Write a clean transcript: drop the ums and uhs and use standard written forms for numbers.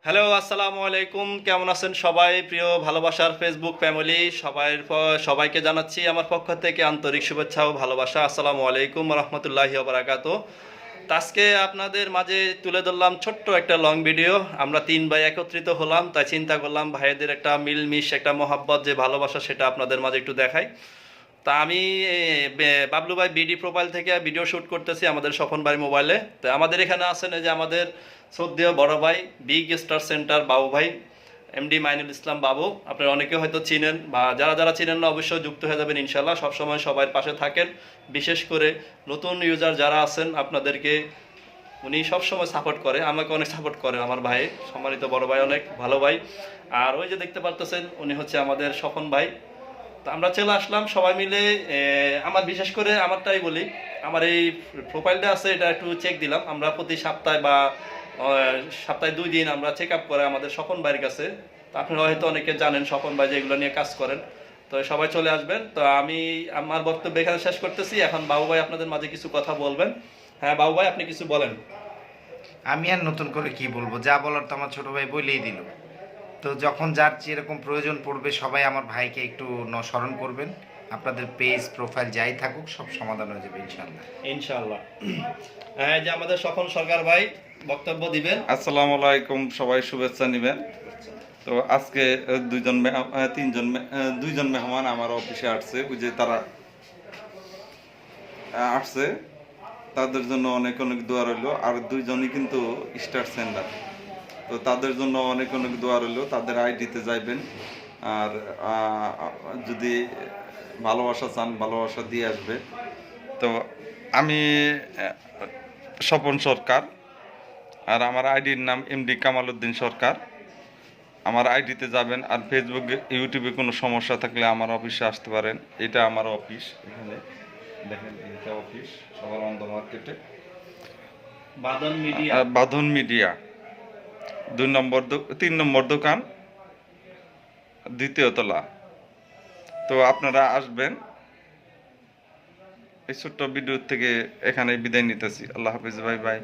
Hello, আসসালামু আলাইকুম। কেমন আছেন সবাই? প্রিয় ভালোবাসার ফেসবুক ফ্যামিলি সবাইকে জানাচ্ছি আমার পক্ষ থেকে আন্তরিক শুভেচ্ছা ও ভালোবাসা। আসসালামু আলাইকুম রহমতুল্লাহি বারাকাত। আজকে আপনাদের মাঝে তুলে ধরলাম ছোট্ট একটা লং ভিডিও। আমরা তিন ভাই একত্রিত হলাম, তাই চিন্তা করলাম ভাইদের একটা মিলমিশ, একটা মহাব্বত, যে ভালোবাসা, সেটা আপনাদের মাঝে একটু দেখাই। তা আমি বাবলু ভাই বিডি প্রোফাইল থেকে ভিডিও শ্যুট করতেছি আমাদের স্বপন ভাই মোবাইলে। তো আমাদের এখানে আছেন এই যে আমাদের শ্রদ্ধেয় বড় ভাই, বিগ স্টার সেন্টার বাবু ভাই, এমডি মাইনুল ইসলাম বাবু। আপনারা অনেকে হয়তো চিনেন, বা যারা যারা চিনেন না অবশ্যই যুক্ত হয়ে যাবেন ইনশাল্লাহ। সবসময় সবার পাশে থাকেন। বিশেষ করে নতুন ইউজার যারা আছেন আপনাদেরকে উনি সবসময় সাপোর্ট করে, আমাকে অনেক সাপোর্ট করে আমার ভাই, সম্মানিত বড় ভাই, অনেক ভালো ভাই। আর ওই যে দেখতে পারতেছেন উনি হচ্ছে আমাদের স্বপন ভাই। তো আমরা চলে আসলাম সবাই মিলে। আমার বিশেষ করে আমারটাই বলি, আমার এই প্রোফাইলটা আছে, এটা একটু চেক দিলাম। আমরা প্রতি সপ্তাহে বা সপ্তাহে 2 দিন আমরা চেক আপ করে আমাদের স্বপন ভাইয়ের কাছে। তো আপনারা হয়তো অনেকে জানেন স্বপন ভাই যেগুলো নিয়ে কাজ করেন। তো সবাই চলে আসবেন। তো আমি আমার বক্তব্য এখানে শেষ করতেছি। এখন বাবু ভাই আপনাদের মাঝে কিছু কথা বলবেন। হ্যাঁ বাবু ভাই, আপনি কিছু বলেন। আমি আর নতুন করে কি বলবো, যা বলার তো আমার ছোট ভাই বলেই দিল। তো যখন যার যেরকম প্রয়োজন পড়বে সবাই আমার ভাইকে একটু স্মরণ করবেন। আপনাদের পেজ প্রোফাইল যাই থাকুক সব সমাধান হয়ে যাবে ইনশাল্লাহ। ইনশাআল্লাহ। হ্যাঁ, এই যে আমাদের স্বপন সরকার ভাই বক্তব্য দিবেন। আসসালামু আলাইকুম, সবাই শুভেচ্ছা নেবেন। তো আজকে দুইজন মেহমান আমার অফিসে আসছে, ওই যে তারা আসছে, তাদের জন্য অনেক অনেক দোয়া রইল। আর দুইজনই কিন্তু স্টার সেন্টার, তো তাদের জন্য অনেক অনেক দোয়া রইল। তাদের আইডিতে যাইবেন, আর যদি ভালোবাসা চান ভালোবাসা দিয়ে আসবে। তো আমি স্বপন সরকার, আর আমার আইডির নাম এমডি কামাল উদ্দিন সরকার। আমার আইডিতে যাবেন, আর ফেসবুকে ইউটিউবে কোনো সমস্যা থাকলে আমার অফিসে আসতে পারেন। এটা আমার অফিস, এখানে দেখেন, এটা অফিস সবার অন্ধ মার্কেটে, বাদন মিডিয়া। বাঁধন মিডিয়া, 3 নম্বর দোকান, 2য় তলা। তো আপনারা আসবেন। এই ছোট্ট ভিডিও থেকে এখানে বিদায় নিতেছি। আল্লাহ হাফিজ, বাই বাই।